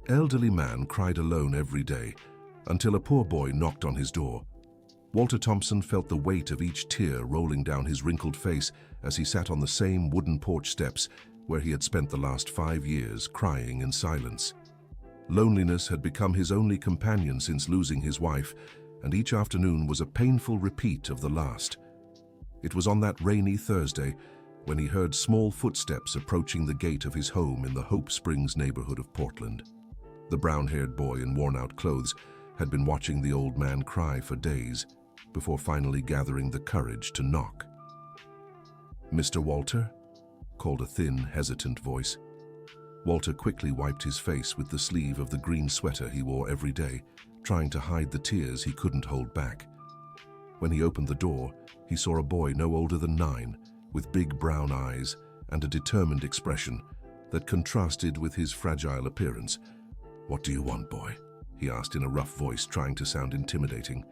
elderly man cried alone every day until a poor boy knocked on his door. Walter Thompson felt the weight of each tear rolling down his wrinkled face as he sat on the same wooden porch steps where he had spent the last 5 years crying in silence. Loneliness had become his only companion since losing his wife, and each afternoon was a painful repeat of the last. It was on that rainy Thursday when he heard small footsteps approaching the gate of his home in the Hope Springs neighborhood of Portland. The brown-haired boy in worn-out clothes had been watching the old man cry for days before finally gathering the courage to knock. "Mr. Walter?" called a thin, hesitant voice. Walter quickly wiped his face with the sleeve of the green sweater he wore every day, trying to hide the tears he couldn't hold back. When he opened the door, he saw a boy no older than 9, with big brown eyes and a determined expression that contrasted with his fragile appearance. "What do you want, boy?" he asked in a rough voice, trying to sound intimidating.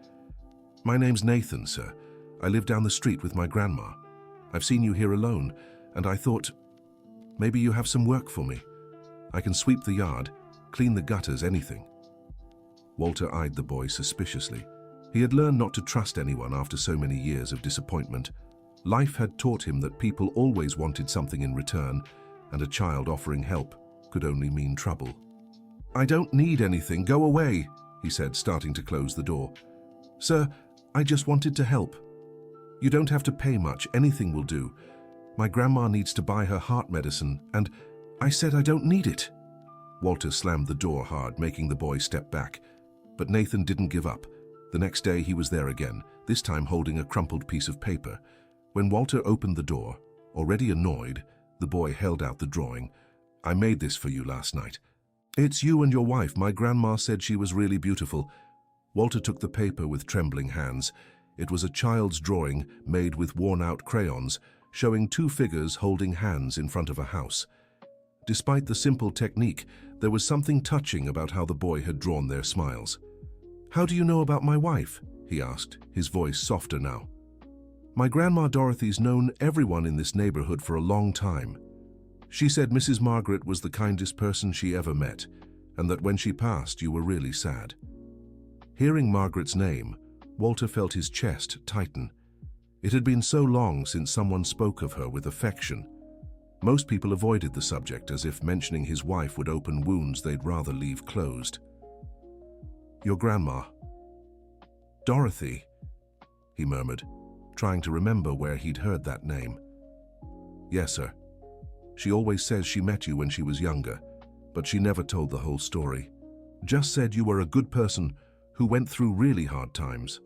"My name's Nathan, sir. I live down the street with my grandma. I've seen you here alone, and I thought, maybe you have some work for me. I can sweep the yard, clean the gutters, anything." Walter eyed the boy suspiciously. He had learned not to trust anyone after so many years of disappointment. Life had taught him that people always wanted something in return, and a child offering help could only mean trouble. "I don't need anything, go away," he said, starting to close the door. "Sir, I just wanted to help. You don't have to pay much, anything will do. My grandma needs to buy her heart medicine, and I said I don't need it." Walter slammed the door hard, making the boy step back. But Nathan didn't give up. The next day he was there again, this time holding a crumpled piece of paper. When Walter opened the door, already annoyed, the boy held out the drawing. "I made this for you last night. It's you and your wife. My grandma said she was really beautiful." Walter took the paper with trembling hands. It was a child's drawing made with worn-out crayons, showing 2 figures holding hands in front of a house. Despite the simple technique, there was something touching about how the boy had drawn their smiles. "How do you know about my wife?" he asked, his voice softer now. "My grandma Dorothy's known everyone in this neighborhood for a long time. She said Mrs. Margaret was the kindest person she ever met, and that when she passed you were really sad." Hearing Margaret's name, Walter felt his chest tighten. It had been so long since someone spoke of her with affection. Most people avoided the subject, as if mentioning his wife would open wounds they'd rather leave closed. "Your grandma." "Dorothy," he murmured, trying to remember where he'd heard that name. "Yes, sir. She always says she met you when she was younger, but she never told the whole story. Just said you were a good person who went through really hard times."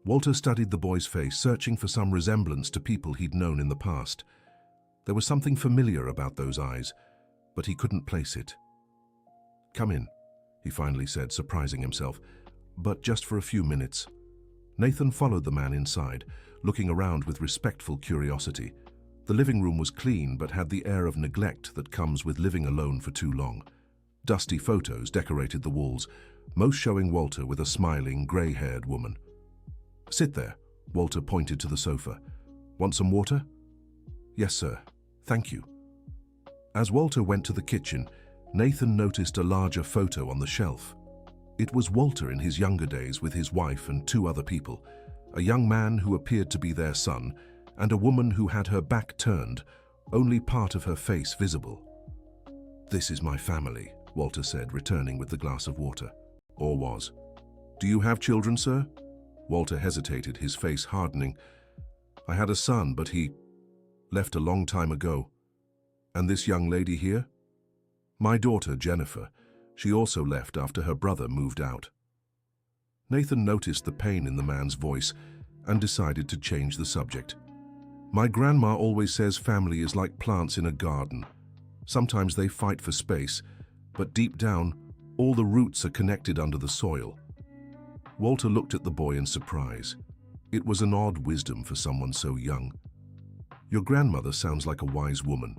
Walter studied the boy's face, searching for some resemblance to people he'd known in the past. There was something familiar about those eyes, but he couldn't place it. "Come in," he finally said, surprising himself, "but just for a few minutes." Nathan followed the man inside, looking around with respectful curiosity. The living room was clean, but had the air of neglect that comes with living alone for too long. Dusty photos decorated the walls, most showing Walter with a smiling, gray-haired woman. "Sit there," Walter pointed to the sofa. "Want some water?" "Yes, sir. Thank you." As Walter went to the kitchen, Nathan noticed a larger photo on the shelf. It was Walter in his younger days with his wife and 2 other people, a young man who appeared to be their son, and a woman who had her back turned, only part of her face visible. "This is my family," Walter said, returning with the glass of water. Or was. "Do you have children, sir?" Walter hesitated, his face hardening. "I had a son, but he left a long time ago." "And this young lady here?" "My daughter, Jennifer. She also left after her brother moved out." Nathan noticed the pain in the man's voice and decided to change the subject. "My grandma always says family is like plants in a garden. Sometimes they fight for space, but deep down, all the roots are connected under the soil." Walter looked at the boy in surprise. It was an odd wisdom for someone so young. "Your grandmother sounds like a wise woman."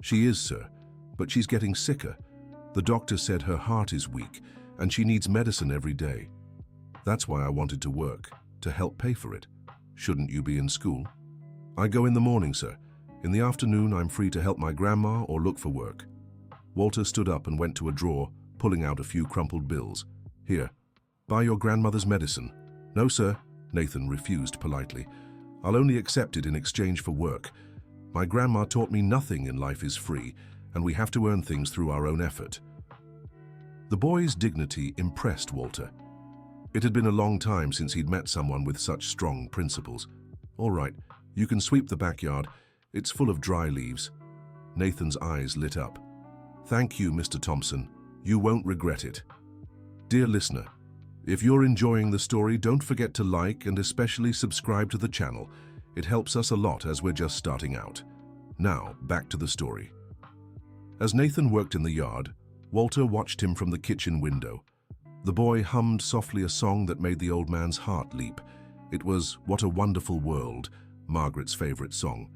"She is, sir, but she's getting sicker. The doctor said her heart is weak, and she needs medicine every day. That's why I wanted to work, to help pay for it. Shouldn't you be in school?" "I go in the morning, sir. In the afternoon, I'm free to help my grandma or look for work." Walter stood up and went to a drawer, pulling out a few crumpled bills. "Here, buy your grandmother's medicine." "No, sir," Nathan refused politely. "I'll only accept it in exchange for work. My grandma taught me nothing in life is free, and we have to earn things through our own effort." The boy's dignity impressed Walter. It had been a long time since he'd met someone with such strong principles. "All right, you can sweep the backyard. It's full of dry leaves." Nathan's eyes lit up. "Thank you, Mr. Thompson. You won't regret it." Dear listener, if you're enjoying the story, don't forget to like and especially subscribe to the channel. It helps us a lot as we're just starting out. Now, back to the story. As Nathan worked in the yard, Walter watched him from the kitchen window. The boy hummed softly a song that made the old man's heart leap. It was "What a Wonderful World," Margaret's favorite song.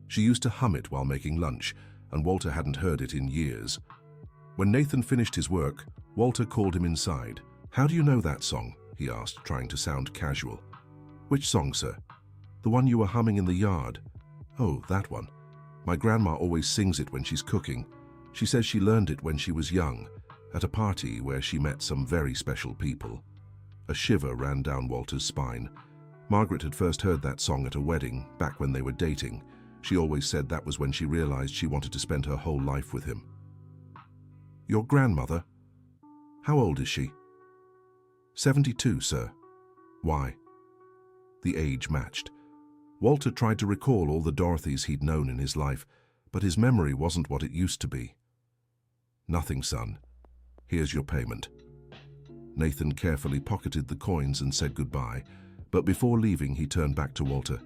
She used to hum it while making lunch, and Walter hadn't heard it in years. When Nathan finished his work, Walter called him inside. "How do you know that song?" he asked, trying to sound casual. "Which song, sir?" "The one you were humming in the yard." "Oh, that one. My grandma always sings it when she's cooking. She says she learned it when she was young, at a party where she met some very special people." A shiver ran down Walter's spine. Margaret had first heard that song at a wedding, back when they were dating. She always said that was when she realized she wanted to spend her whole life with him. "Your grandmother? How old is she?" 72, sir." "Why?" The age matched. Walter tried to recall all the Dorothys he'd known in his life, but his memory wasn't what it used to be. "Nothing, son. Here's your payment." Nathan carefully pocketed the coins and said goodbye, but before leaving he turned back to Walter.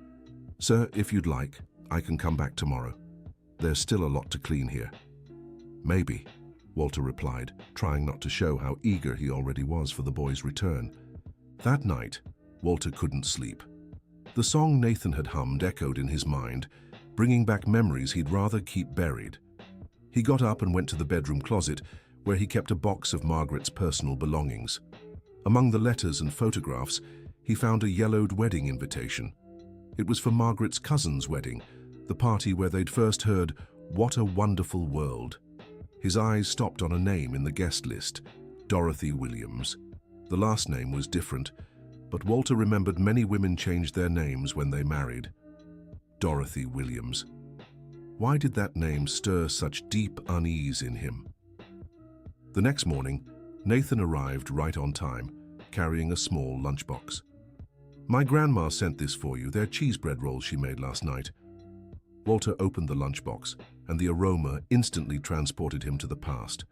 "Sir, if you'd like, I can come back tomorrow. There's still a lot to clean here." "Maybe," Walter replied, trying not to show how eager he already was for the boy's return. That night, Walter couldn't sleep. The song Nathan had hummed echoed in his mind, bringing back memories he'd rather keep buried. He got up and went to the bedroom closet, where he kept a box of Margaret's personal belongings. Among the letters and photographs, he found a yellowed wedding invitation. It was for Margaret's cousin's wedding, the party where they'd first heard "What a Wonderful World." His eyes stopped on a name in the guest list, Dorothy Williams. The last name was different, but Walter remembered many women changed their names when they married. Dorothy Williams. Why did that name stir such deep unease in him? The next morning, Nathan arrived right on time, carrying a small lunchbox. "My grandma sent this for you. They're cheese bread rolls she made last night." Walter opened the lunchbox, and the aroma instantly transported him to the past.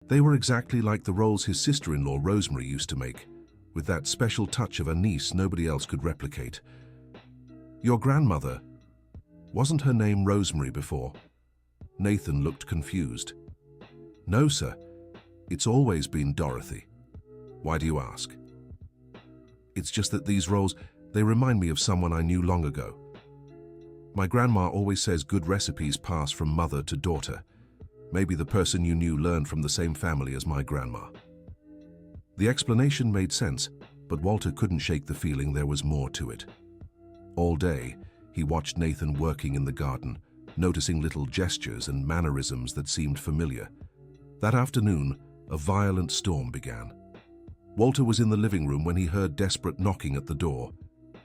They were exactly like the rolls his sister-in-law Rosemary used to make, with that special touch of a niece nobody else could replicate. "Your grandmother, wasn't her name Rosemary before?" Nathan looked confused. "No, sir. It's always been Dorothy." "Why do you ask?" "It's just that these rolls, they remind me of someone I knew long ago. My grandma always says good recipes pass from mother to daughter. Maybe the person you knew learned from the same family as my grandma." The explanation made sense, but Walter couldn't shake the feeling there was more to it. All day, he watched Nathan working in the garden, noticing little gestures and mannerisms that seemed familiar. That afternoon, a violent storm began. Walter was in the living room when he heard desperate knocking at the door.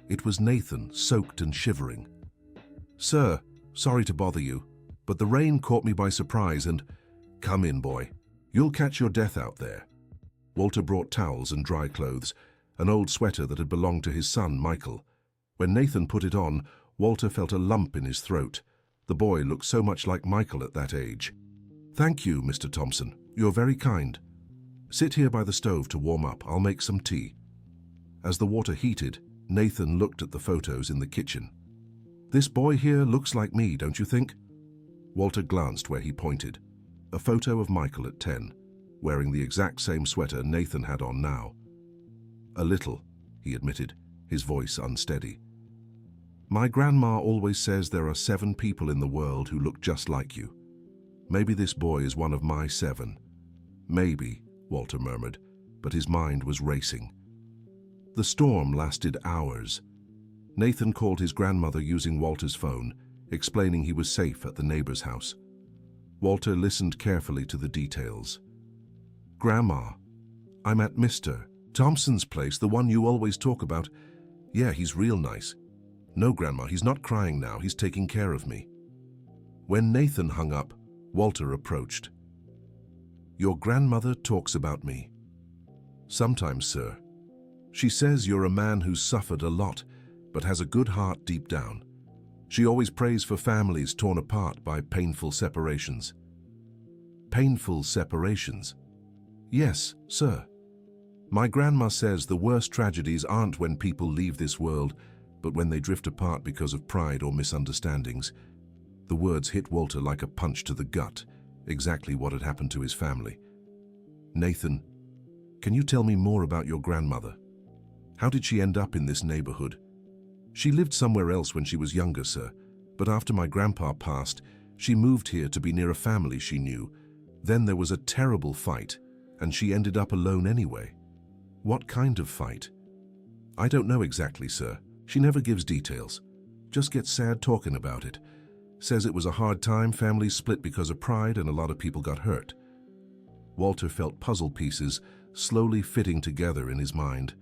It was Nathan, soaked and shivering. "Sir, sorry to bother you, but the rain caught me by surprise and—" "Come in, boy. You'll catch your death out there." Walter brought towels and dry clothes, an old sweater that had belonged to his son, Michael. When Nathan put it on, Walter felt a lump in his throat. The boy looked so much like Michael at that age. "Thank you, Mr. Thompson. You're very kind. Sit here by the stove to warm up. I'll make some tea." As the water heated, Nathan looked at the photos in the kitchen. "This boy here looks like me, don't you think?" Walter glanced where he pointed. A photo of Michael at 10, wearing the exact same sweater Nathan had on now. "A little," he admitted, his voice unsteady. "My grandma always says there are 7 people in the world who look just like you. Maybe this boy is one of my 7. Maybe," Walter murmured, but his mind was racing. The storm lasted hours. Nathan called his grandmother using Walter's phone, explaining he was safe at the neighbor's house. Walter listened carefully to the details. Grandma, I'm at Mr. Thompson's place, the one you always talk about. Yeah, he's real nice. No, Grandma, he's not crying now. He's taking care of me. When Nathan hung up, Walter approached. Your grandmother talks about me. Sometimes, sir. She says you're a man who's suffered a lot, but has a good heart deep down. She always prays for families torn apart by painful separations. Painful separations? Yes, sir. My grandma says the worst tragedies aren't when people leave this world, but when they drift apart because of pride or misunderstandings. The words hit Walter like a punch to the gut, exactly what had happened to his family. Nathan, can you tell me more about your grandmother? How did she end up in this neighborhood? She lived somewhere else when she was younger, sir, but after my grandpa passed, she moved here to be near a family she knew. Then there was a terrible fight, and she ended up alone anyway. What kind of fight? I don't know exactly, sir. She never gives details. Just gets sad talking about it. Says it was a hard time, families split because of pride, and a lot of people got hurt. Walter felt puzzle pieces slowly fitting together in his mind.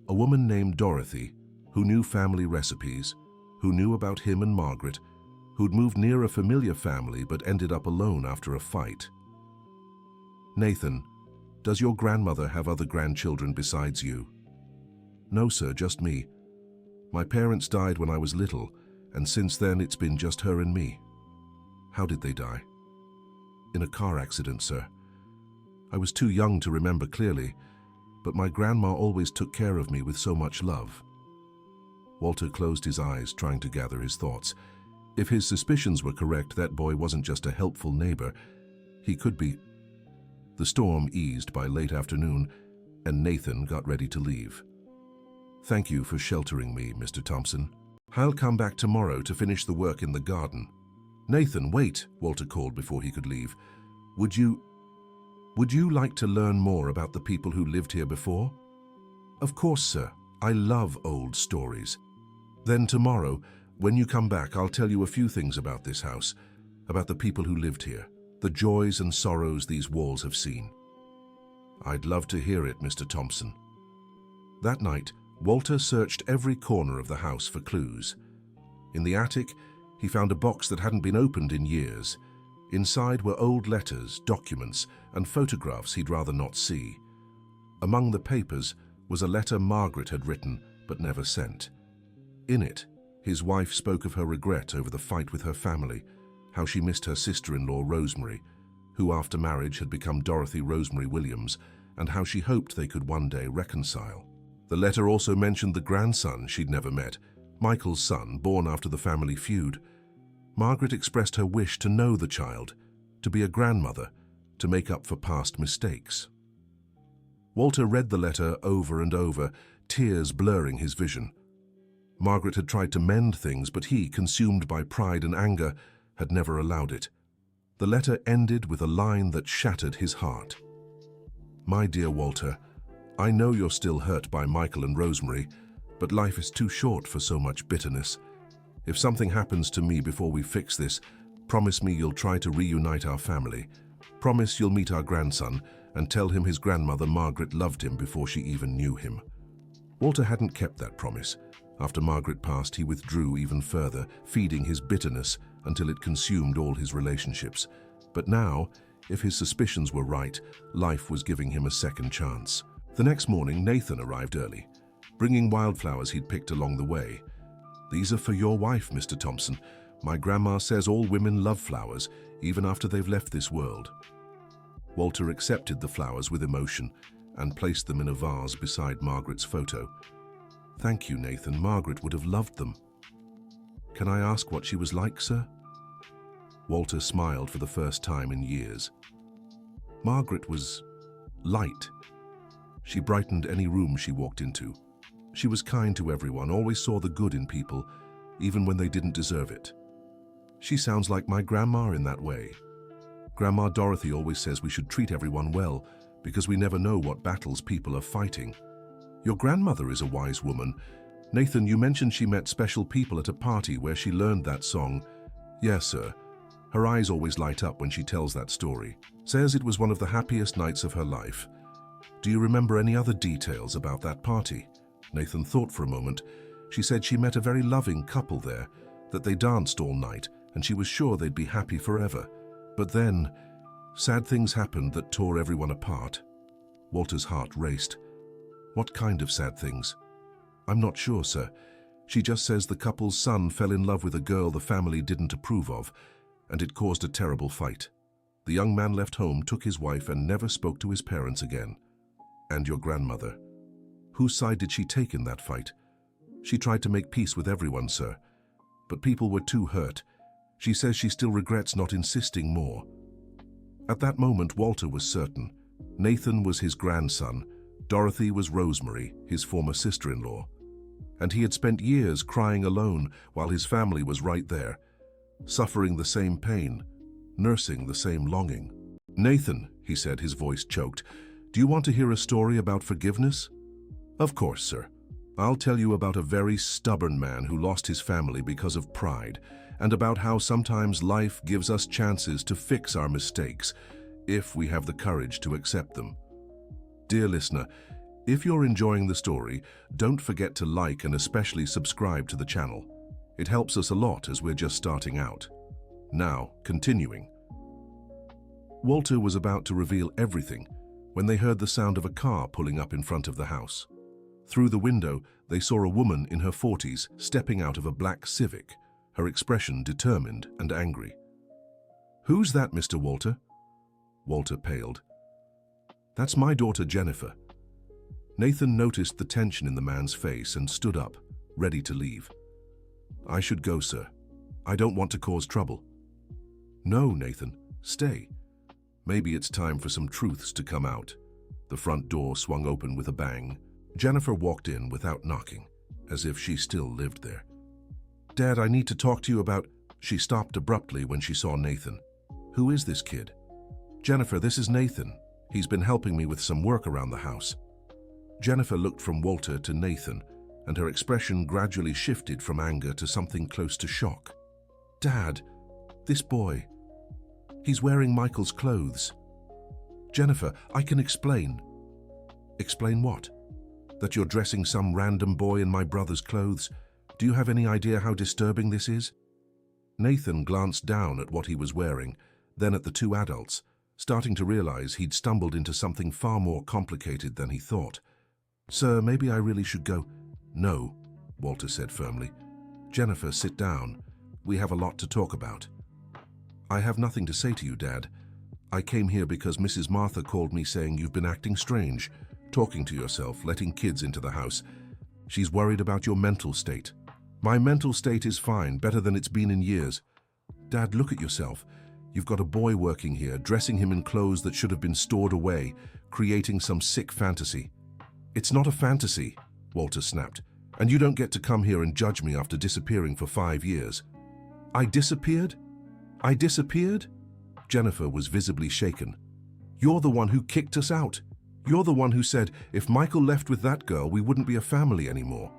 A woman named Dorothy, who knew family recipes, who knew about him and Margaret, who'd moved near a familiar family but ended up alone after a fight. Nathan, does your grandmother have other grandchildren besides you? No, sir, just me. My parents died when I was little, and since then it's been just her and me. How did they die? In a car accident, sir. I was too young to remember clearly, but my grandma always took care of me with so much love. Walter closed his eyes, trying to gather his thoughts. If his suspicions were correct, that boy wasn't just a helpful neighbor. He could be... The storm eased by late afternoon, and Nathan got ready to leave. Thank you for sheltering me, Mr. Thompson. I'll come back tomorrow to finish the work in the garden. Nathan, wait, Walter called before he could leave. Would you like to learn more about the people who lived here before? Of course, sir. I love old stories. Then tomorrow, when you come back, I'll tell you a few things about this house, about the people who lived here, the joys and sorrows these walls have seen. I'd love to hear it, Mr. Thompson. That night, Walter searched every corner of the house for clues. In the attic, he found a box that hadn't been opened in years. Inside were old letters, documents, and photographs he'd rather not see. Among the papers was a letter Margaret had written but never sent. In it, his wife spoke of her regret over the fight with her family, how she missed her sister-in-law Rosemary, who after marriage had become Dorothy Rosemary Williams, and how she hoped they could one day reconcile. The letter also mentioned the grandson she'd never met, Michael's son, born after the family feud. Margaret expressed her wish to know the child, to be a grandmother, to make up for past mistakes. Walter read the letter over and over, tears blurring his vision. Margaret had tried to mend things, but he, consumed by pride and anger, had never allowed it. The letter ended with a line that shattered his heart. My dear Walter, I know you're still hurt by Michael and Rosemary, but life is too short for so much bitterness. If something happens to me before we fix this, promise me you'll try to reunite our family. Promise you'll meet our grandson and tell him his grandmother Margaret loved him before she even knew him. Walter hadn't kept that promise. After Margaret passed, he withdrew even further, feeding his bitterness until it consumed all his relationships. But now, if his suspicions were right, life was giving him a second chance. The next morning, Nathan arrived early, bringing wildflowers he'd picked along the way. These are for your wife, Mr. Thompson. My grandma says all women love flowers, even after they've left this world. Walter accepted the flowers with emotion and placed them in a vase beside Margaret's photo. Thank you, Nathan. Margaret would have loved them. Can I ask what she was like, sir? Walter smiled for the first time in years. Margaret was light. She brightened any room she walked into. She was kind to everyone, always saw the good in people, even when they didn't deserve it. She sounds like my grandma in that way. Grandma Dorothy always says we should treat everyone well, because we never know what battles people are fighting. Your grandmother is a wise woman. Nathan, you mentioned she met special people at a party where she learned that song. Yes, sir. Her eyes always light up when she tells that story. Says it was one of the happiest nights of her life. Do you remember any other details about that party? Nathan thought for a moment. She said she met a very loving couple there, that they danced all night, and she was sure they'd be happy forever. But then, sad things happened that tore everyone apart. Walter's heart raced. What kind of sad things? I'm not sure, sir. She just says the couple's son fell in love with a girl the family didn't approve of, and it caused a terrible fight. The young man left home, took his wife, and never spoke to his parents again. And your grandmother. Whose side did she take in that fight? She tried to make peace with everyone, sir. But people were too hurt. She says she still regrets not insisting more. At that moment, Walter was certain. Nathan was his grandson. Dorothy was Rosemary, his former sister-in-law. And he had spent years crying alone while his family was right there, suffering the same pain, nursing the same longing. Nathan, he said, his voice choked, do you want to hear a story about forgiveness? Of course, sir. I'll tell you about a very stubborn man who lost his family because of pride, and about how sometimes life gives us chances to fix our mistakes, if we have the courage to accept them. Dear listener, if you're enjoying the story, don't forget to like and especially subscribe to the channel. It helps us a lot as we're just starting out. Now, continuing. Walter was about to reveal everything when they heard the sound of a car pulling up in front of the house. Through the window, they saw a woman in her 40s stepping out of a black Civic, her expression determined and angry. Who's that, Mr. Walter? Walter paled. That's my daughter, Jennifer. Nathan noticed the tension in the man's face and stood up, ready to leave. I should go, sir. I don't want to cause trouble. No, Nathan, stay. Maybe it's time for some truths to come out. The front door swung open with a bang. Jennifer walked in without knocking, as if she still lived there. Dad, I need to talk to you about... She stopped abruptly when she saw Nathan. Who is this kid? Jennifer, this is Nathan. He's been helping me with some work around the house. Jennifer looked from Walter to Nathan, and her expression gradually shifted from anger to something close to shock. Dad, this boy, he's wearing Michael's clothes. Jennifer, I can explain. Explain what? That you're dressing some random boy in my brother's clothes? Do you have any idea how disturbing this is? Nathan glanced down at what he was wearing, then at the two adults, starting to realize he'd stumbled into something far more complicated than he thought. Sir, maybe I really should go. No, Walter said firmly. Jennifer, sit down. We have a lot to talk about. I have nothing to say to you, Dad. I came here because Mrs. Martha called me saying you've been acting strange, talking to yourself, letting kids into the house. She's worried about your mental state. My mental state is fine, better than it's been in years. Dad, look at yourself. You've got a boy working here, dressing him in clothes that should have been stored away, creating some sick fantasy. It's not a fantasy, Walter snapped, and you don't get to come here and judge me after disappearing for 5 years. I disappeared? I disappeared? Jennifer was visibly shaken. You're the one who kicked us out. You're the one who said if Michael left with that girl, we wouldn't be a family anymore.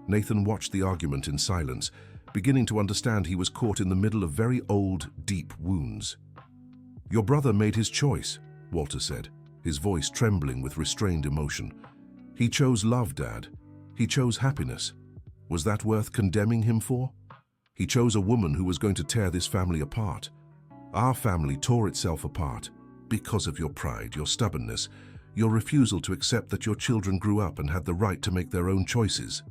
Nathan watched the argument in silence, beginning to understand he was caught in the middle of very old, deep wounds. Your brother made his choice, Walter said, his voice trembling with restrained emotion. He chose love, Dad. He chose happiness. Was that worth condemning him for? He chose a woman who was going to tear this family apart. Our family tore itself apart because of your pride, your stubbornness, your refusal to accept that your children grew up and had the right to make their own choices.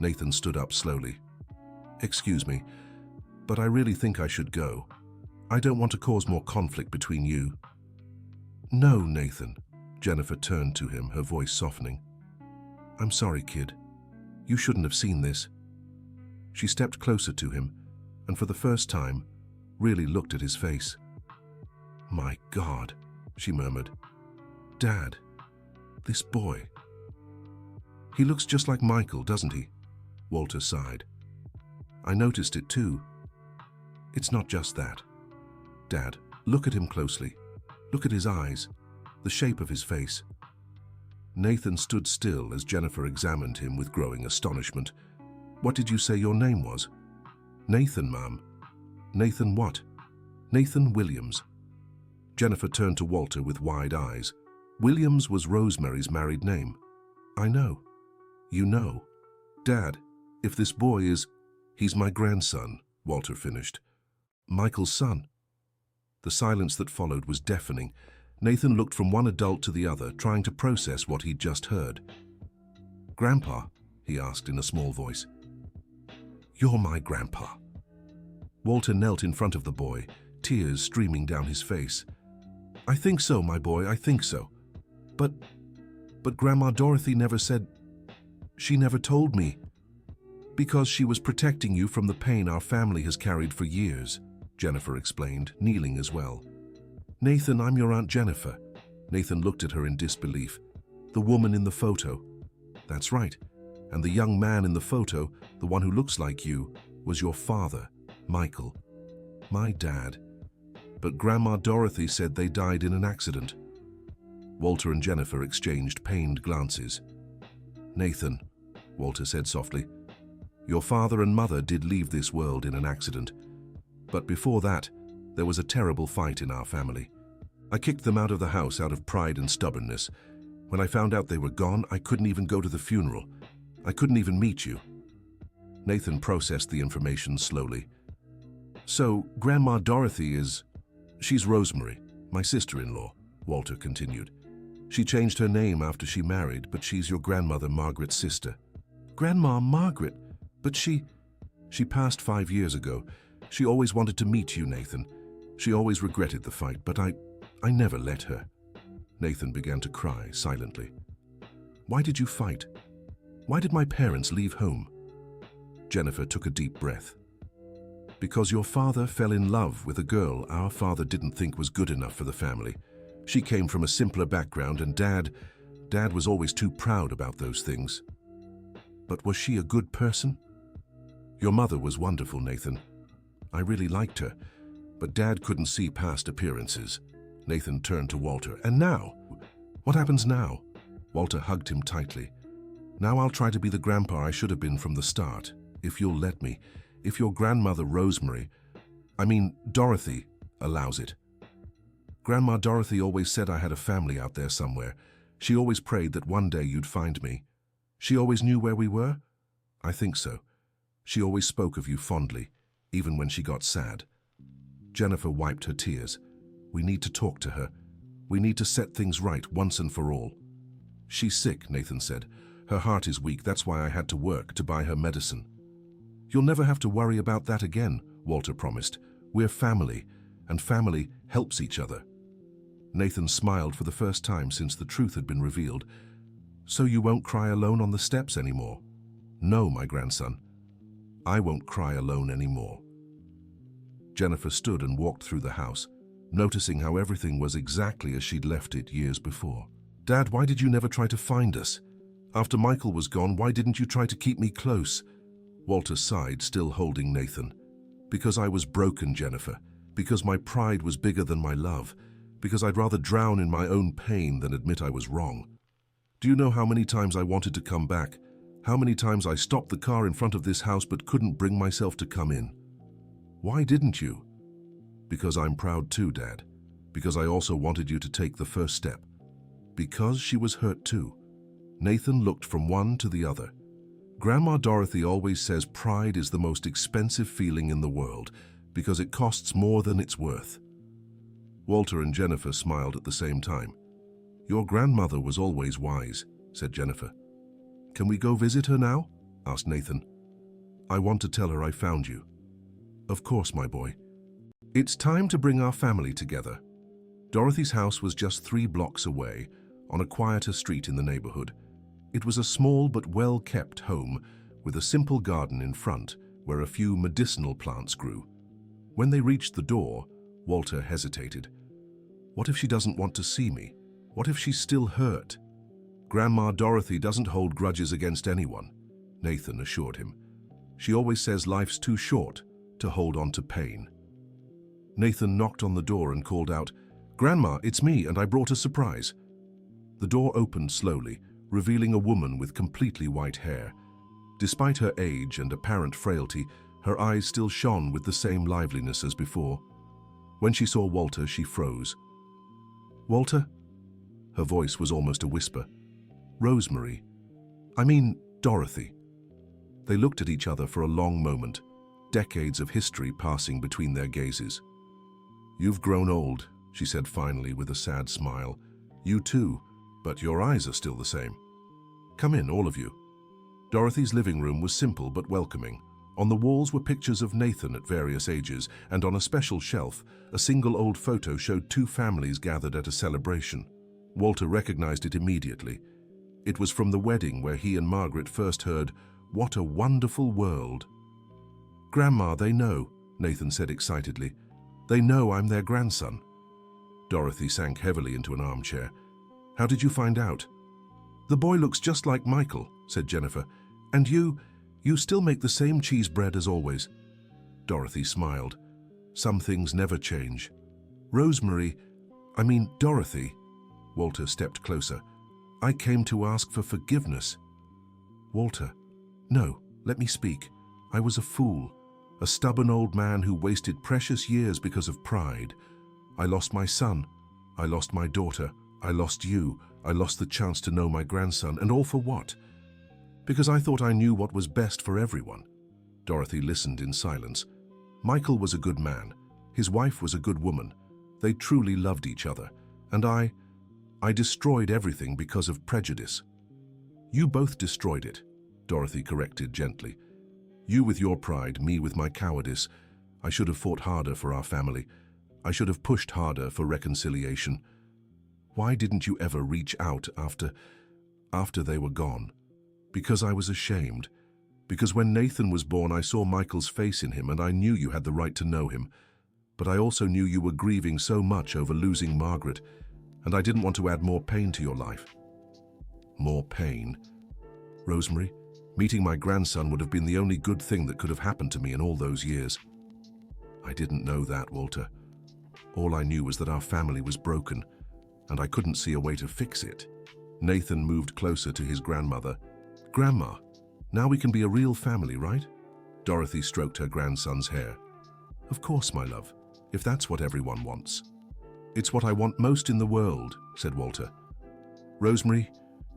Nathan stood up slowly. Excuse me, but I really think I should go. I don't want to cause more conflict between you. No, Nathan. Jennifer turned to him, her voice softening. I'm sorry, kid. You shouldn't have seen this. She stepped closer to him, and for the first time, really looked at his face. My God, she murmured. Dad, this boy. He looks just like Michael, doesn't he? Walter sighed. I noticed it too. It's not just that. Dad, look at him closely. Look at his eyes, the shape of his face. Nathan stood still as Jennifer examined him with growing astonishment. What did you say your name was? Nathan, Ma'am. Nathan what? Nathan Williams. Jennifer turned to Walter with wide eyes. Williams was Rosemary's married name. I know. You know. Dad, if this boy is... He's my grandson, Walter finished. Michael's son. The silence that followed was deafening. Nathan looked from one adult to the other, trying to process what he'd just heard. Grandpa? He asked in a small voice. You're my grandpa. Walter knelt in front of the boy, tears streaming down his face. I think so, my boy, I think so. But Grandma Dorothy never said... She never told me. Because she was protecting you from the pain our family has carried for years, Jennifer explained, kneeling as well. Nathan, I'm your Aunt Jennifer. Nathan looked at her in disbelief. The woman in the photo. That's right. And the young man in the photo, the one who looks like you, was your father, Michael. My dad. But Grandma Dorothy said they died in an accident. Walter and Jennifer exchanged pained glances. Nathan, Walter said softly, your father and mother did leave this world in an accident. But before that, there was a terrible fight in our family. I kicked them out of the house out of pride and stubbornness. When I found out they were gone, I couldn't even go to the funeral. I couldn't even meet you. Nathan processed the information slowly. So, Grandma Dorothy is... She's Rosemary, my sister-in-law, Walter continued. She changed her name after she married, but she's your grandmother Margaret's sister. Grandma Margaret? But she passed 5 years ago. She always wanted to meet you, Nathan. She always regretted the fight, but I never let her. Nathan began to cry silently. Why did you fight? Why did my parents leave home? Jennifer took a deep breath. Because your father fell in love with a girl our father didn't think was good enough for the family. She came from a simpler background, and Dad was always too proud about those things. But was she a good person? Your mother was wonderful, Nathan. I really liked her, but Dad couldn't see past appearances. Nathan turned to Walter. And now? What happens now? Walter hugged him tightly. Now I'll try to be the grandpa I should have been from the start, if you'll let me. If your grandmother Dorothy, allows it. Grandma Dorothy always said I had a family out there somewhere. She always prayed that one day you'd find me. She always knew where we were? I think so. She always spoke of you fondly, even when she got sad. Jennifer wiped her tears. We need to talk to her. We need to set things right once and for all. She's sick, Nathan said. Her heart is weak, that's why I had to work to buy her medicine. You'll never have to worry about that again, Walter promised. We're family, and family helps each other. Nathan smiled for the first time since the truth had been revealed. So you won't cry alone on the steps anymore? No, my grandson. I won't cry alone anymore. Jennifer stood and walked through the house, noticing how everything was exactly as she'd left it years before. Dad, why did you never try to find us? After Michael was gone, why didn't you try to keep me close? Walter sighed, still holding Nathan. Because I was broken, Jennifer. Because my pride was bigger than my love. Because I'd rather drown in my own pain than admit I was wrong. Do you know how many times I wanted to come back? How many times I stopped the car in front of this house but couldn't bring myself to come in? Why didn't you? Because I'm proud too, Dad. Because I also wanted you to take the first step. Because she was hurt too. Nathan looked from one to the other. Grandma Dorothy always says pride is the most expensive feeling in the world because it costs more than it's worth. Walter and Jennifer smiled at the same time. Your grandmother was always wise, said Jennifer. Can we go visit her now? Asked Nathan. I want to tell her I found you. Of course, my boy. It's time to bring our family together. Dorothy's house was just 3 blocks away, on a quieter street in the neighborhood. It was a small but well-kept home with a simple garden in front where a few medicinal plants grew. When they reached the door, Walter hesitated. What if she doesn't want to see me? What if she's still hurt? Grandma Dorothy doesn't hold grudges against anyone, Nathan assured him. She always says life's too short to hold on to pain. Nathan knocked on the door and called out, Grandma, it's me, and I brought a surprise. The door opened slowly, revealing a woman with completely white hair. Despite her age and apparent frailty, her eyes still shone with the same liveliness as before. When she saw Walter, she froze. "Walter?" Her voice was almost a whisper. "Rosemary. I mean, Dorothy." They looked at each other for a long moment, decades of history passing between their gazes. "You've grown old," she said finally with a sad smile. "You too, but your eyes are still the same. Come in, all of you." Dorothy's living room was simple but welcoming. On the walls were pictures of Nathan at various ages, and on a special shelf, a single old photo showed two families gathered at a celebration. Walter recognized it immediately. It was from the wedding where he and Margaret first heard, "What a wonderful world." "Grandma, they know," Nathan said excitedly. "They know I'm their grandson." Dorothy sank heavily into an armchair. "How did you find out?" "The boy looks just like Michael," said Jennifer. "And you still make the same cheese bread as always." Dorothy smiled. "Some things never change." Dorothy." Walter stepped closer. "I came to ask for forgiveness." "Walter, no, let me speak. I was a fool, a stubborn old man who wasted precious years because of pride. I lost my son, I lost my daughter, I lost you, I lost the chance to know my grandson, and all for what? Because I thought I knew what was best for everyone." Dorothy listened in silence. "Michael was a good man. His wife was a good woman. They truly loved each other. And I destroyed everything because of prejudice." "You both destroyed it," Dorothy corrected gently. "You with your pride, me with my cowardice. I should have fought harder for our family. I should have pushed harder for reconciliation. Why didn't you ever reach out after they were gone?" "Because I was ashamed. Because when Nathan was born, I saw Michael's face in him and I knew you had the right to know him. But I also knew you were grieving so much over losing Margaret, and I didn't want to add more pain to your life." "More pain? Rosemary, meeting my grandson would have been the only good thing that could have happened to me in all those years." "I didn't know that, Walter. All I knew was that our family was broken, and I couldn't see a way to fix it." Nathan moved closer to his grandmother. "Grandma, now we can be a real family, right?" Dorothy stroked her grandson's hair. "Of course, my love, if that's what everyone wants." "It's what I want most in the world," said Walter. "Rosemary,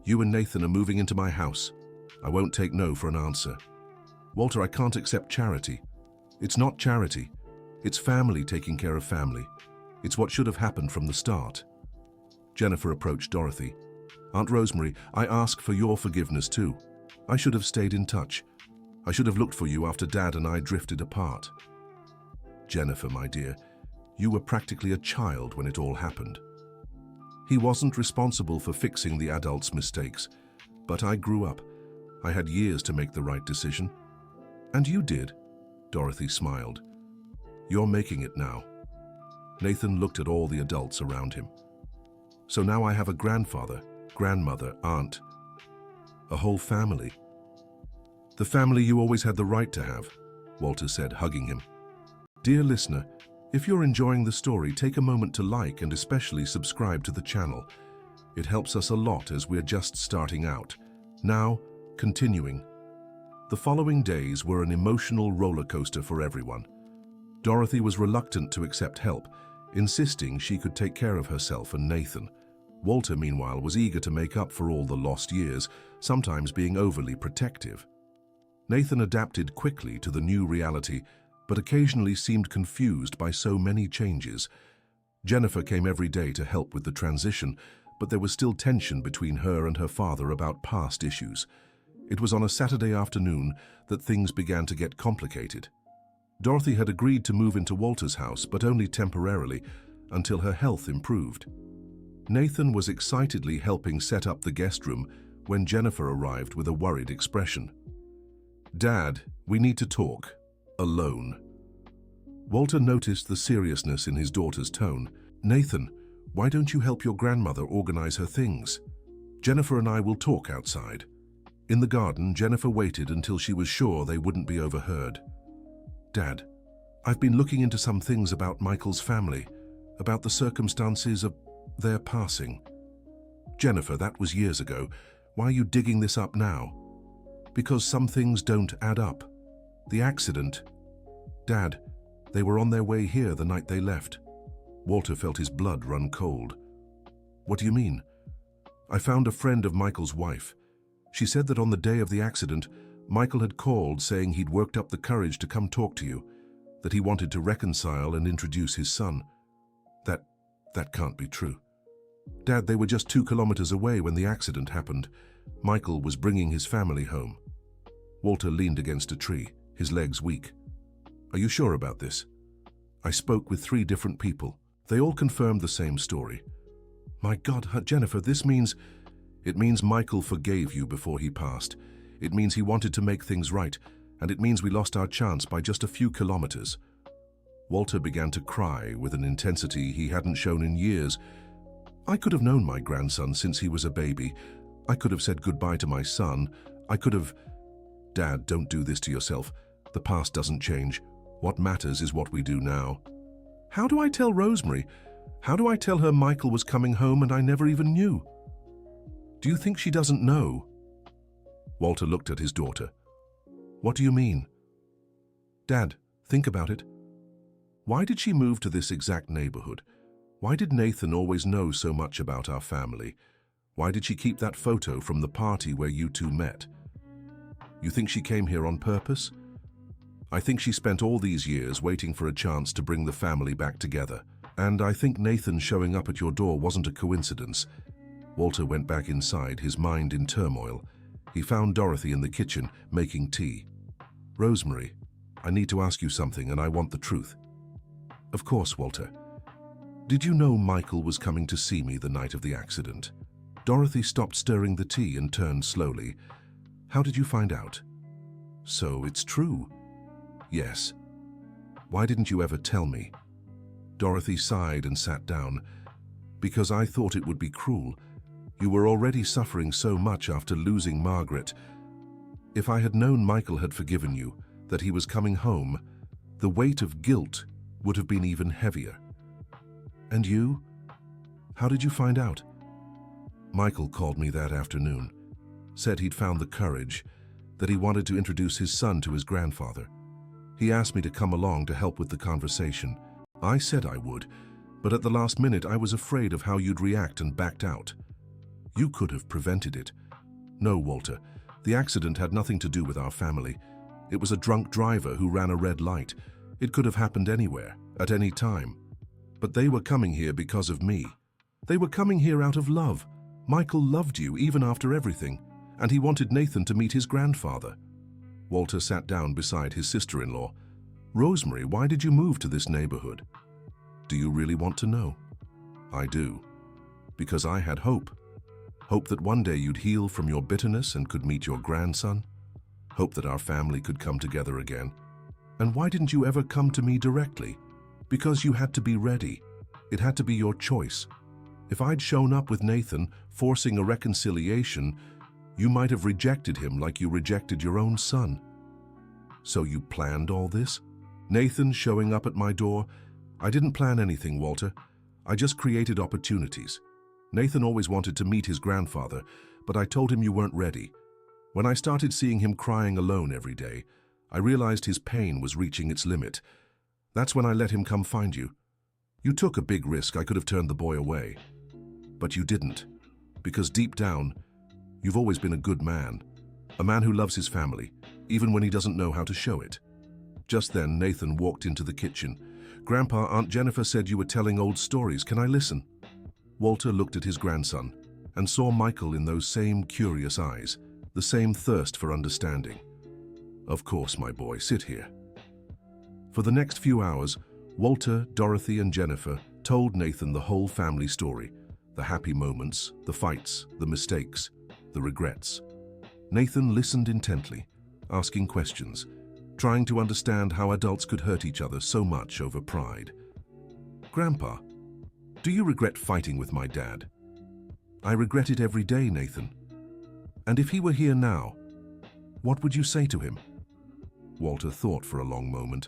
you and Nathan are moving into my house. I won't take no for an answer." "Walter, I can't accept charity. It's not charity. It's family taking care of family. It's what should have happened from the start." Jennifer approached Dorothy. "Aunt Rosemary, I ask for your forgiveness too. I should have stayed in touch. I should have looked for you after Dad and I drifted apart." "Jennifer, my dear, you were practically a child when it all happened. He wasn't responsible for fixing the adult's mistakes, but I grew up. I had years to make the right decision." "And you did," Dorothy smiled. "You're making it now." Nathan looked at all the adults around him. "So now I have a grandfather, grandmother, aunt, a whole family." "The family you always had the right to have," Walter said, hugging him. Dear listener, if you're enjoying the story, take a moment to like and especially subscribe to the channel. It helps us a lot as we're just starting out. Now, continuing. The following days were an emotional roller coaster for everyone. Dorothy was reluctant to accept help, insisting she could take care of herself and Nathan. Walter, meanwhile, was eager to make up for all the lost years, sometimes being overly protective. Nathan adapted quickly to the new reality, but occasionally seemed confused by so many changes. Jennifer came every day to help with the transition, but there was still tension between her and her father about past issues. It was on a Saturday afternoon that things began to get complicated. Dorothy had agreed to move into Walter's house, but only temporarily, until her health improved. Nathan was excitedly helping set up the guest room when Jennifer arrived with a worried expression. "Dad, we need to talk. Alone." Walter noticed the seriousness in his daughter's tone. "Nathan, why don't you help your grandmother organize her things? Jennifer and I will talk outside." In the garden, Jennifer waited until she was sure they wouldn't be overheard. "Dad, I've been looking into some things about Michael's family, about the circumstances of their passing." "Jennifer, that was years ago. Why are you digging this up now?" "Because some things don't add up. The accident. Dad, they were on their way here the night they left. Walter felt his blood run cold. What do you mean? I found a friend of Michael's wife. She said that on the day of the accident, Michael had called saying he'd worked up the courage to come talk to you, that he wanted to reconcile and introduce his son. That can't be true. Dad, they were just 2 kilometers away when the accident happened. Michael was bringing his family home. Walter leaned against a tree, his legs weak. Are you sure about this? I spoke with 3 different people. They all confirmed the same story. My God, Jennifer, it means Michael forgave you before he passed. It means he wanted to make things right, and it means we lost our chance by just a few kilometers. Walter began to cry with an intensity he hadn't shown in years. I could have known my grandson since he was a baby. I could have said goodbye to my son. I could have... Dad, don't do this to yourself. The past doesn't change. What matters is what we do now. How do I tell Rosemary? How do I tell her Michael was coming home and I never even knew? Do you think she doesn't know? Walter looked at his daughter. What do you mean? Dad, think about it. Why did she move to this exact neighborhood? Why did Nathan always know so much about our family? Why did she keep that photo from the party where you 2 met? You think she came here on purpose? I think she spent all these years waiting for a chance to bring the family back together. And I think Nathan showing up at your door wasn't a coincidence. Walter went back inside, his mind in turmoil. He found Dorothy in the kitchen, making tea. Rosemary, I need to ask you something and I want the truth. Of course, Walter. Did you know Michael was coming to see me the night of the accident? Dorothy stopped stirring the tea and turned slowly. How did you find out? So it's true. Yes. Why didn't you ever tell me? Dorothy sighed and sat down. Because I thought it would be cruel. You were already suffering so much after losing Margaret. If I had known Michael had forgiven you, that he was coming home, the weight of guilt would have been even heavier. And you? How did you find out? Michael called me that afternoon, said he'd found the courage, that he wanted to introduce his son to his grandfather. He asked me to come along to help with the conversation. I said I would, but at the last minute I was afraid of how you'd react and backed out. You could have prevented it. No, Walter, the accident had nothing to do with our family. It was a drunk driver who ran a red light. It could have happened anywhere, at any time. But they were coming here because of me. They were coming here out of love. Michael loved you even after everything, and he wanted Nathan to meet his grandfather. Walter sat down beside his sister-in-law. Rosemary, why did you move to this neighborhood? Do you really want to know? I do. Because I had hope. Hope that one day you'd heal from your bitterness and could meet your grandson. Hope that our family could come together again. And why didn't you ever come to me directly? Because you had to be ready. It had to be your choice. If I'd shown up with Nathan, forcing a reconciliation, you might have rejected him like you rejected your own son. So you planned all this? Nathan showing up at my door? I didn't plan anything, Walter. I just created opportunities. Nathan always wanted to meet his grandfather, but I told him you weren't ready. When I started seeing him crying alone every day, I realized his pain was reaching its limit. That's when I let him come find you. You took a big risk. I could have turned the boy away. But you didn't, because deep down, you've always been a good man. A man who loves his family, even when he doesn't know how to show it. Just then, Nathan walked into the kitchen. Grandpa, Aunt Jennifer said you were telling old stories. Can I listen? Walter looked at his grandson and saw Michael in those same curious eyes, the same thirst for understanding. Of course, my boy, sit here. For the next few hours, Walter, Dorothy, and Jennifer told Nathan the whole family story, the happy moments, the fights, the mistakes, the regrets. Nathan listened intently, asking questions, trying to understand how adults could hurt each other so much over pride. Grandpa, do you regret fighting with my dad? I regret it every day, Nathan. And if he were here now, what would you say to him? Walter thought for a long moment.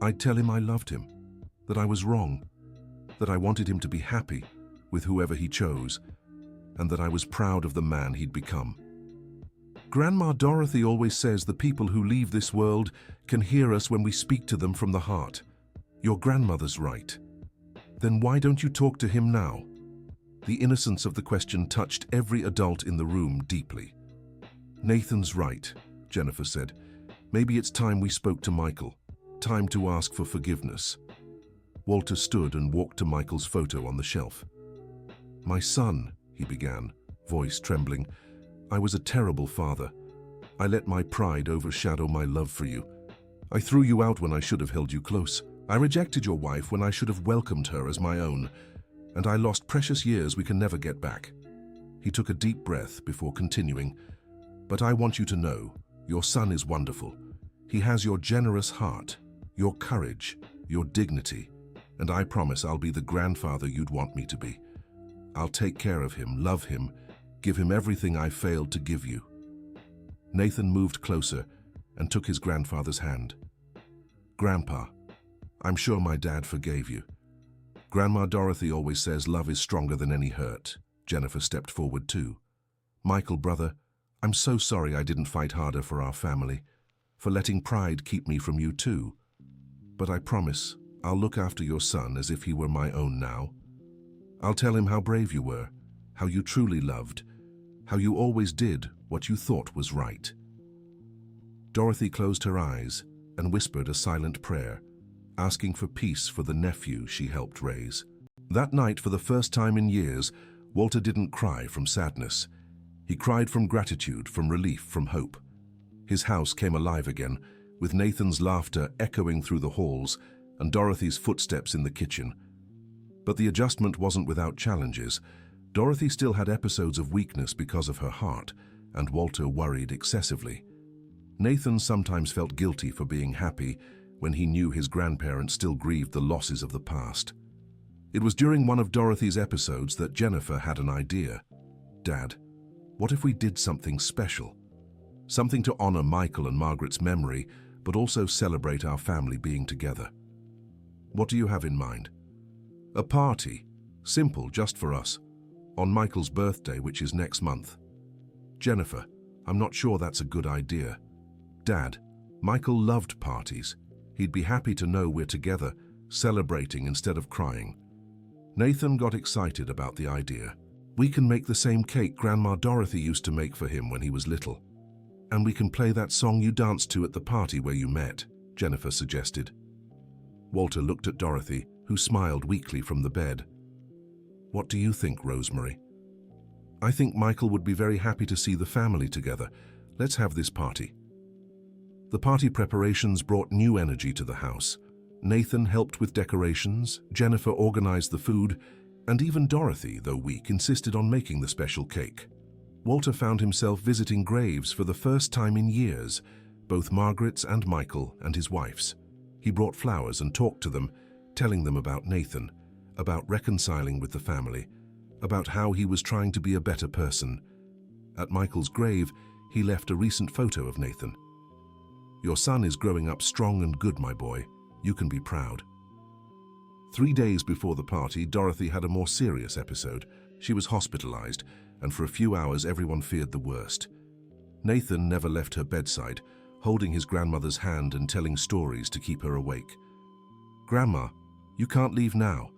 I'd tell him I loved him, that I was wrong, that I wanted him to be happy with whoever he chose, and that I was proud of the man he'd become. Grandma Dorothy always says the people who leave this world can hear us when we speak to them from the heart. Your grandmother's right. Then why don't you talk to him now? The innocence of the question touched every adult in the room deeply. Nathan's right, Jennifer said. Maybe it's time we spoke to Michael. Time to ask for forgiveness. Walter stood and walked to Michael's photo on the shelf. My son, he began, voice trembling. I was a terrible father. I let my pride overshadow my love for you. I threw you out when I should have held you close. I rejected your wife when I should have welcomed her as my own. And I lost precious years we can never get back. He took a deep breath before continuing. But I want you to know, your son is wonderful. He has your generous heart, your courage, your dignity, and I promise I'll be the grandfather you'd want me to be. I'll take care of him, love him, give him everything I failed to give you. Nathan moved closer and took his grandfather's hand. Grandpa, I'm sure my dad forgave you. Grandma Dorothy always says love is stronger than any hurt. Jennifer stepped forward too. Michael, brother, I'm so sorry I didn't fight harder for our family, for letting pride keep me from you too. But I promise I'll look after your son as if he were my own now. I'll tell him how brave you were, how you truly loved, how you always did what you thought was right. Dorothy closed her eyes and whispered a silent prayer, asking for peace for the nephew she helped raise. That night, for the first time in years, Walter didn't cry from sadness. He cried from gratitude, from relief, from hope. His house came alive again, with Nathan's laughter echoing through the halls and Dorothy's footsteps in the kitchen. But the adjustment wasn't without challenges. Dorothy still had episodes of weakness because of her heart, and Walter worried excessively. Nathan sometimes felt guilty for being happy when he knew his grandparents still grieved the losses of the past. It was during one of Dorothy's episodes that Jennifer had an idea. Dad, what if we did something special? Something to honor Michael and Margaret's memory, but also celebrate our family being together. What do you have in mind? A party, simple, just for us, on Michael's birthday, which is next month. Jennifer, I'm not sure that's a good idea. Dad, Michael loved parties. He'd be happy to know we're together, celebrating instead of crying. Nathan got excited about the idea. We can make the same cake Grandma Dorothy used to make for him when he was little. And we can play that song you danced to at the party where you met, Jennifer suggested. Walter looked at Dorothy, who smiled weakly from the bed. What do you think, Rosemary? I think Michael would be very happy to see the family together. Let's have this party. The party preparations brought new energy to the house. Nathan helped with decorations, Jennifer organized the food, and even Dorothy, though weak, insisted on making the special cake. Walter found himself visiting graves for the first time in years, both Margaret's and Michael and his wife's. He brought flowers and talked to them, telling them about Nathan, about reconciling with the family, about how he was trying to be a better person. At Michael's grave, he left a recent photo of Nathan. Your son is growing up strong and good, my boy. You can be proud. 3 days before the party, Dorothy had a more serious episode. She was hospitalized, and for a few hours everyone feared the worst. Nathan never left her bedside, holding his grandmother's hand and telling stories to keep her awake. Grandma, you can't leave now.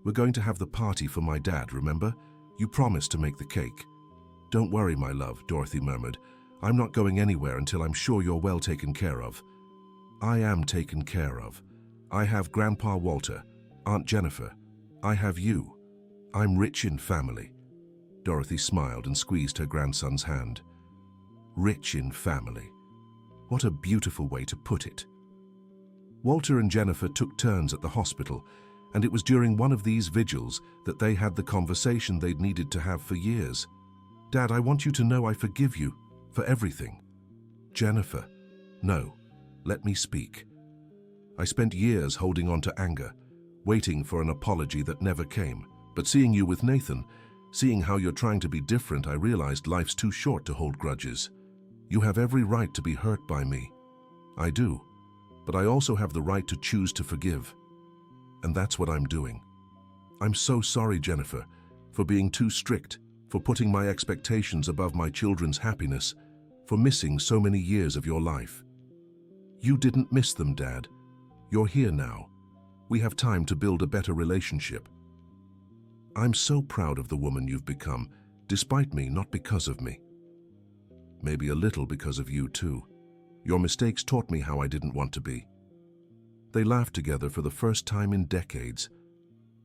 We're going to have the party for my dad, remember? You promised to make the cake. Don't worry, my love, Dorothy murmured. I'm not going anywhere until I'm sure you're well taken care of. I am taken care of. I have Grandpa Walter, Aunt Jennifer. I have you. I'm rich in family. Dorothy smiled and squeezed her grandson's hand. Rich in family. What a beautiful way to put it. Walter and Jennifer took turns at the hospital, and it was during one of these vigils that they had the conversation they'd needed to have for years. Dad, I want you to know I forgive you for everything. Jennifer, no, let me speak. I spent years holding on to anger, waiting for an apology that never came. But seeing you with Nathan, seeing how you're trying to be different, I realized life's too short to hold grudges. You have every right to be hurt by me. I do, but I also have the right to choose to forgive. And that's what I'm doing. I'm so sorry, Jennifer, for being too strict, for putting my expectations above my children's happiness, for missing so many years of your life. You didn't miss them, Dad. You're here now. We have time to build a better relationship. I'm so proud of the woman you've become, despite me, not because of me. Maybe a little because of you too. Your mistakes taught me how I didn't want to be. They laughed together for the first time in decades.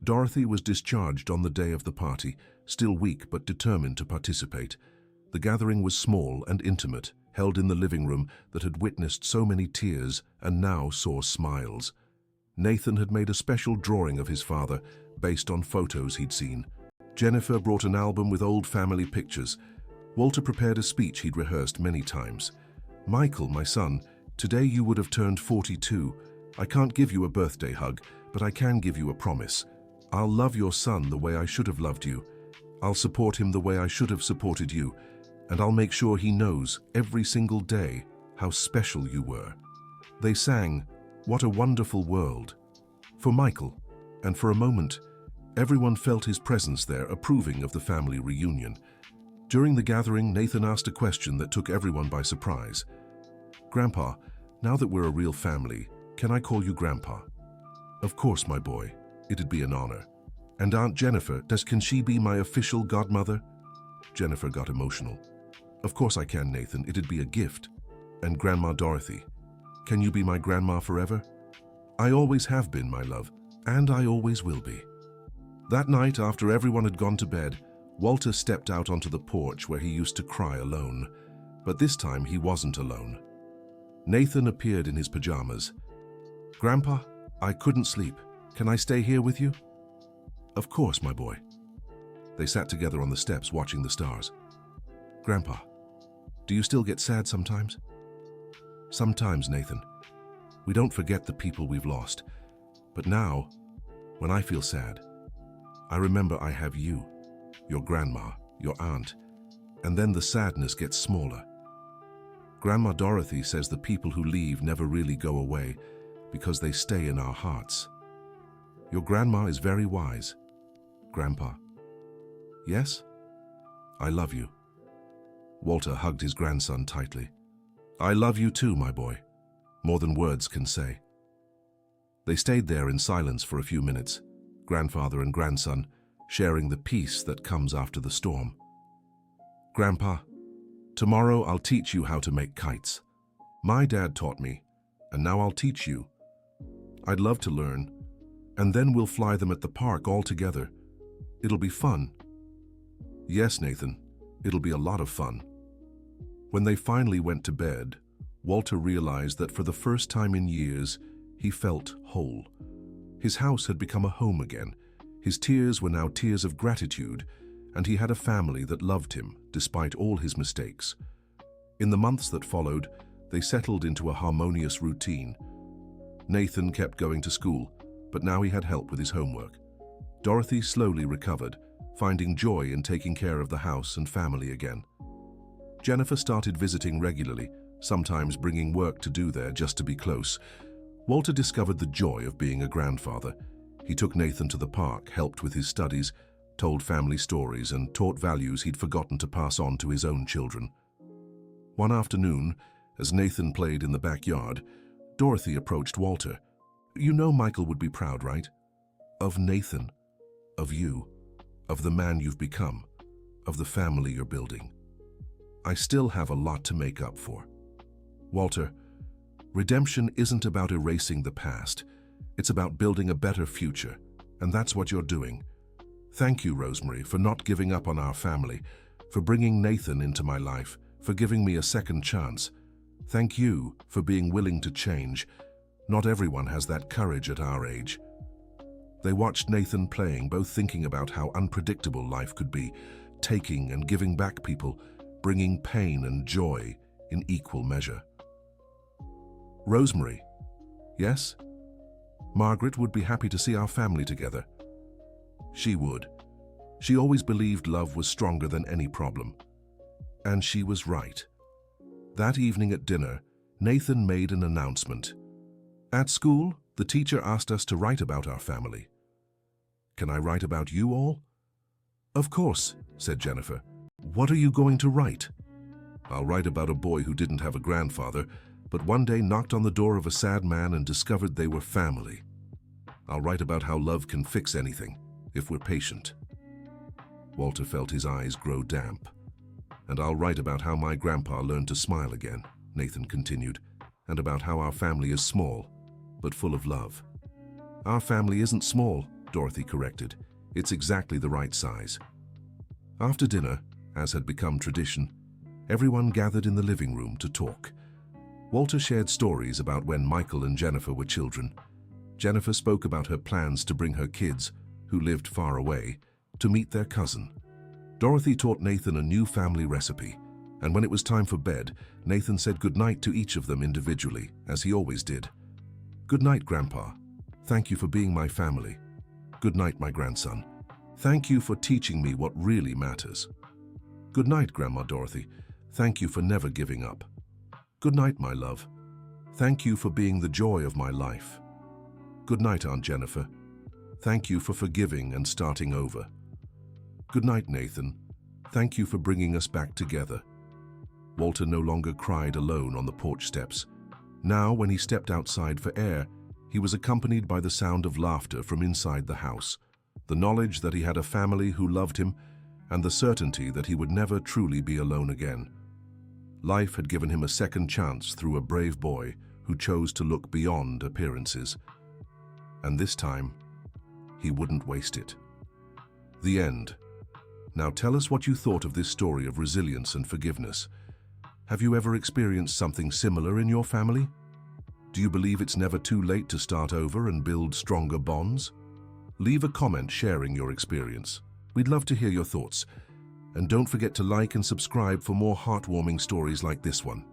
Dorothy was discharged on the day of the party, still weak but determined to participate. The gathering was small and intimate, held in the living room that had witnessed so many tears and now saw smiles. Nathan had made a special drawing of his father, based on photos he'd seen. Jennifer brought an album with old family pictures. Walter prepared a speech he'd rehearsed many times. Michael, my son, today you would have turned 42. I can't give you a birthday hug, but I can give you a promise. I'll love your son the way I should have loved you. I'll support him the way I should have supported you. And I'll make sure he knows every single day how special you were. They sang, "What a Wonderful World," for Michael, and for a moment, everyone felt his presence there, approving of the family reunion. During the gathering, Nathan asked a question that took everyone by surprise. "Grandpa, now that we're a real family, can I call you Grandpa?" "Of course, my boy. It'd be an honor." "And Aunt Jennifer, can she be my official godmother?" Jennifer got emotional. "Of course I can, Nathan. It'd be a gift." "And Grandma Dorothy, can you be my grandma forever?" "I always have been, my love, and I always will be." That night, after everyone had gone to bed, Walter stepped out onto the porch where he used to cry alone. But this time he wasn't alone. Nathan appeared in his pajamas. "Grandpa, I couldn't sleep. Can I stay here with you?" "Of course, my boy." They sat together on the steps watching the stars. "Grandpa, do you still get sad sometimes?" "Sometimes, Nathan. We don't forget the people we've lost. But now, when I feel sad, I remember I have you, your grandma, your aunt, and then the sadness gets smaller. Grandma Dorothy says the people who leave never really go away because they stay in our hearts. Your grandma is very wise, Grandpa. Yes? I love you." Walter hugged his grandson tightly. "I love you too, my boy, more than words can say." They stayed there in silence for a few minutes, grandfather and grandson, sharing the peace that comes after the storm. "Grandpa, tomorrow I'll teach you how to make kites. My dad taught me, and now I'll teach you. I'd love to learn, and then we'll fly them at the park all together. It'll be fun." "Yes, Nathan, it'll be a lot of fun." When they finally went to bed, Walter realized that for the first time in years, he felt whole. His house had become a home again. His tears were now tears of gratitude, and he had a family that loved him despite all his mistakes. In the months that followed, they settled into a harmonious routine. Nathan kept going to school, but now he had help with his homework. Dorothy slowly recovered, finding joy in taking care of the house and family again. Jennifer started visiting regularly, sometimes bringing work to do there just to be close. Walter discovered the joy of being a grandfather. He took Nathan to the park, helped with his studies, told family stories, and taught values he'd forgotten to pass on to his own children. One afternoon, as Nathan played in the backyard, Dorothy approached Walter. "You know Michael would be proud, right? Of Nathan, of you, of the man you've become, of the family you're building. I still have a lot to make up for. Walter, redemption isn't about erasing the past. It's about building a better future, and that's what you're doing. Thank you, Rosemary, for not giving up on our family, for bringing Nathan into my life, for giving me a second chance. Thank you for being willing to change. Not everyone has that courage at our age." They watched Nathan playing, both thinking about how unpredictable life could be, taking and giving back people, bringing pain and joy in equal measure. "Rosemary." "Yes?" "Margaret would be happy to see our family together." She would. She always believed love was stronger than any problem. And she was right. That evening at dinner, Nathan made an announcement. "At school, the teacher asked us to write about our family. Can I write about you all?" "Of course," said Jennifer. "What are you going to write?" "I'll write about a boy who didn't have a grandfather, but one day knocked on the door of a sad man and discovered they were family." I'll write about how love can fix anything, if we're patient. Walter felt his eyes grow damp. And I'll write about how my grandpa learned to smile again, Nathan continued, and about how our family is small, but full of love. Our family isn't small, Dorothy corrected. It's exactly the right size. After dinner, as had become tradition, everyone gathered in the living room to talk. Walter shared stories about when Michael and Jennifer were children. Jennifer spoke about her plans to bring her kids, who lived far away, to meet their cousin. Dorothy taught Nathan a new family recipe, and when it was time for bed, Nathan said goodnight to each of them individually, as he always did. "Good night, Grandpa. Thank you for being my family. Good night, my grandson. Thank you for teaching me what really matters. Good night, Grandma Dorothy. Thank you for never giving up. Good night, my love. Thank you for being the joy of my life. Good night, Aunt Jennifer. Thank you for forgiving and starting over. Good night, Nathan. Thank you for bringing us back together." Walter no longer cried alone on the porch steps. Now, when he stepped outside for air, he was accompanied by the sound of laughter from inside the house, the knowledge that he had a family who loved him, and the certainty that he would never truly be alone again. Life had given him a second chance through a brave boy who chose to look beyond appearances. And this time, he wouldn't waste it. The end. Now tell us what you thought of this story of resilience and forgiveness. Have you ever experienced something similar in your family? Do you believe it's never too late to start over and build stronger bonds? Leave a comment sharing your experience. We'd love to hear your thoughts. And don't forget to like and subscribe for more heartwarming stories like this one.